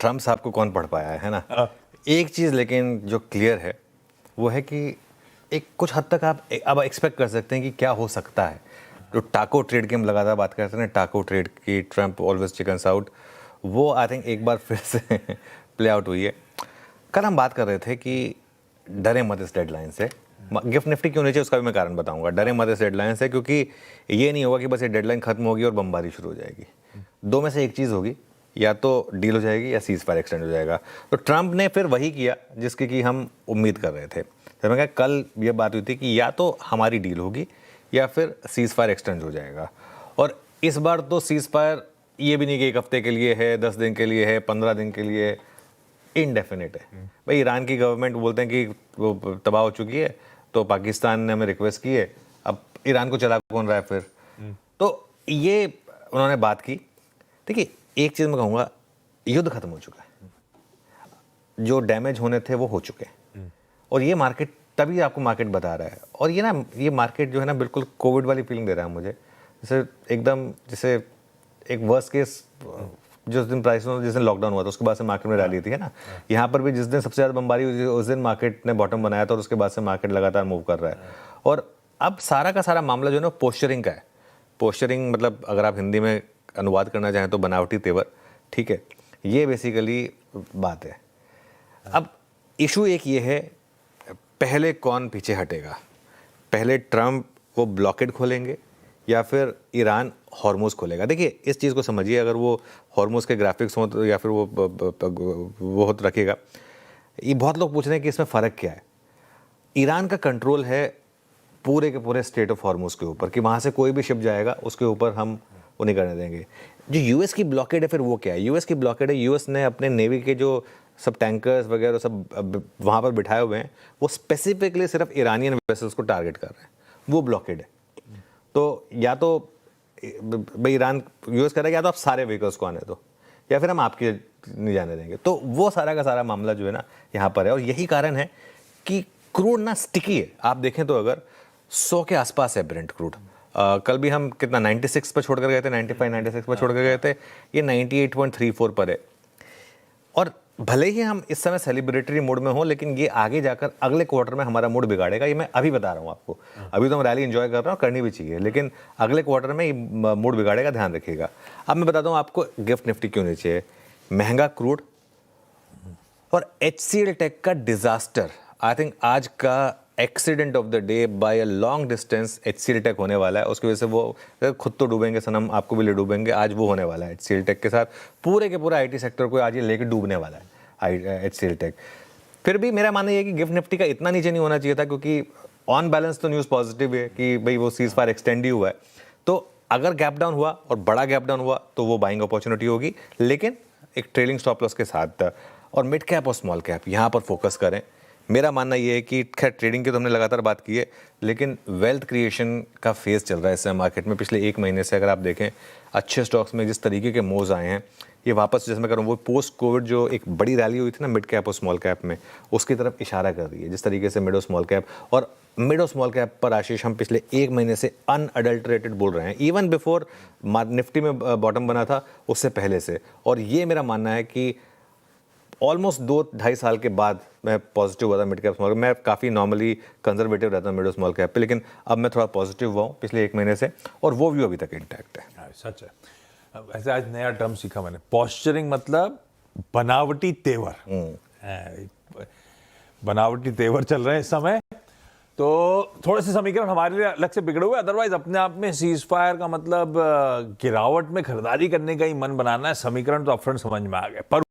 Trump साहब को कौन पढ़ पाया है ना। एक चीज़ लेकिन जो क्लियर है वो है कि एक कुछ हद तक आप अब एक्सपेक्ट कर सकते हैं कि क्या हो सकता है। जो टाको ट्रेड की हम लगातार बात करते हैं ना, टाको ट्रेड की, ट्रम्प ऑलवेज चिकन्स आउट, वो आई थिंक एक बार फिर से प्ले आउट हुई है। कल हम बात कर रहे थे कि डरे मत इस डेडलाइन से। गिफ्ट निफ्टी क्यों नीचे, उसका भी मैं कारण बताऊंगा। डरे मत इस डेडलाइन से, क्योंकि ये नहीं होगा कि बस ये डेडलाइन खत्म होगी और बमबारी शुरू हो जाएगी। दो में से एक चीज़ होगी, या तो डील हो जाएगी या सीज फायर एक्सटेंड हो जाएगा। तो ट्रंप ने फिर वही किया जिसकी कि हम उम्मीद कर रहे थे। तो मैं कहा कल ये बात हुई थी कि या तो हमारी डील होगी या फिर सीज फायर एक्सटेंड हो जाएगा। और इस बार तो सीज फायर ये भी नहीं कि 1 हफ्ते के लिए है, 10 दिन के लिए है, 15 दिन के लिए, इनडेफिनेट है। भाई ईरान की गवर्नमेंट बोलते हैं कि वो तबाह हो चुकी है, तो पाकिस्तान ने हमें रिक्वेस्ट की है, अब ईरान को चला कौन रहा है फिर। तो ये उन्होंने बात की। देखिए एक चीज़ मैं कहूँगा, युद्ध खत्म हो चुका है, जो डैमेज होने थे वो हो चुके हैं। और ये मार्केट, तभी आपको मार्केट बता रहा है। और ये ना, ये मार्केट जो है ना, बिल्कुल कोविड वाली फीलिंग दे रहा है मुझे, जैसे एकदम जैसे एक वर्स्ट केस, जिस दिन जिस दिन लॉकडाउन हुआ था उसके बाद से मार्केट में रैली थी, है ना। यहाँ पर भी जिस दिन सबसे ज़्यादा बमबारी हुई थी उस दिन मार्केट ने बॉटम बनाया था और उसके बाद से मार्केट लगातार मूव कर रहा है। और अब सारा का सारा मामला जो है ना पोस्चरिंग का है। पोस्चरिंग मतलब अगर आप हिंदी में अनुवाद करना चाहें तो बनावटी तेवर, ठीक है। ये बेसिकली बात है। अब इशू एक ये है, पहले कौन पीछे हटेगा, पहले ट्रम्प वो ब्लॉकेड खोलेंगे या फिर ईरान हॉर्मोज खोलेगा। देखिए इस चीज़ को समझिए, अगर वो हॉर्मोज के ग्राफिक्स हों तो या फिर वो होत रखेगा। ये बहुत लोग पूछ रहे हैं कि इसमें फ़र्क क्या है। ईरान का कंट्रोल है पूरे के पूरे स्टेट ऑफ हॉर्मोज के ऊपर, कि वहाँ से कोई भी शिप जाएगा उसके ऊपर हम वो नहीं करने देंगे। जो यूएस की ब्लॉकेड है, फिर वो क्या है, यूएस की ब्लॉकेड है, यूएस ने अपने नेवी के जो सब टैंकर्स वगैरह सब वहाँ पर बिठाए हुए हैं, वो स्पेसिफिकली सिर्फ ईरानियन वेसल्स को टारगेट कर रहे हैं, वो ब्लॉकेड है। तो या तो भाई ईरान, यूएस कह रहा है या तो आप सारे व्हीकल्स को आने दो, या फिर हम आपके नहीं जाने देंगे। तो वो सारा का सारा मामला जो है ना यहाँ पर है। और यही कारण है कि क्रूड ना स्टिकी है। आप देखें तो अगर 100 के आसपास है ब्रेंट क्रूड। कल भी हम कितना 96 पर छोड़ कर गए थे, 95 96 पर छोड़ कर गए थे, ये 98.34 पर है। और भले ही हम इस समय सेलिब्रेटरी मूड में हो, लेकिन ये आगे जाकर अगले क्वार्टर में हमारा मूड बिगाड़ेगा। ये मैं अभी बता रहा हूँ आपको। अभी तो हम रैली एंजॉय कर रहे हैं, करनी भी चाहिए, लेकिन अगले क्वार्टर में ये मूड बिगाड़ेगा, ध्यान रखिएगा। अब मैं बताता हूँ आपको गिफ्ट निफ्टी क्यों नीचे है। महंगा क्रूड और HCL टेक का डिजास्टर। आई थिंक आज का accident of the day by a long distance HCL tech होने वाला है। उसकी वजह से वो खुद तो डूबेंगे सनम, आपको भी ले डूबेंगे। आज वो होने वाला है HCL टेक के साथ, पूरे के पूरा IT सेक्टर को आज ये लेके डूबने वाला है HCL टेक। फिर भी मेरा मानना ये है कि गिफ्ट निफ्टी का इतना नीचे नहीं होना चाहिए था, क्योंकि ऑन बैलेंस तो न्यूज़ पॉजिटिव है कि भाई वो सीज फायर एक्सटेंड ही हुआ है। तो अगर गैप डाउन हुआ और बड़ा गैप डाउन हुआ तो वो बाइंग अपॉर्चुनिटी होगी, लेकिन एक ट्रेलिंग स्टॉप लॉस के साथ। और मिड कैप और स्मॉल कैप यहाँ पर फोकस करें। मेरा मानना ये है कि खैर ट्रेडिंग की तो हमने लगातार बात की है, लेकिन वेल्थ क्रिएशन का फेज चल रहा है इस समय मार्केट में। पिछले 1 महीने से अगर आप देखें अच्छे स्टॉक्स में जिस तरीके के मूव्स आए हैं, ये वापस जैसे मैं कह रहा हूँ वो पोस्ट कोविड जो एक बड़ी रैली हुई थी ना मिड कैप और स्मॉल कैप में, उसकी तरफ इशारा कर रही है। जिस तरीके से मिड और स्मॉल कैप, और मिड और स्मॉल कैप पर आशीष हम पिछले 1 महीने से अनअडल्टरेटेड बोल रहे हैं, इवन बिफोर निफ्टी में बॉटम बना था उससे पहले से। और ये मेरा मानना है कि ऑलमोस्ट 2-2.5 साल के बाद मैं पॉजिटिव हुआ था मिड कैप स्मॉल। मैं काफ़ी नॉर्मली कंजर्वेटिव रहता हूँ मिड और स्मॉल कैप पे, लेकिन अब मैं थोड़ा पॉजिटिव हुआ हूँ पिछले 1 महीने से, और वो व्यू अभी तक इंटैक्ट है। सच है। वैसे आज नया टर्म सीखा मैंने, पॉस्चरिंग मतलब बनावटी तेवर। बनावटी तेवर चल रहे हैं इस समय, तो थोड़े से समीकरण हमारे लिए अलग से बिगड़े हुए। अदरवाइज अपने आप में सीज फायर का मतलब गिरावट में खरीदारी करने का ही मन बनाना है। समीकरण तो अपफ्रंट समझ में आ गए। पर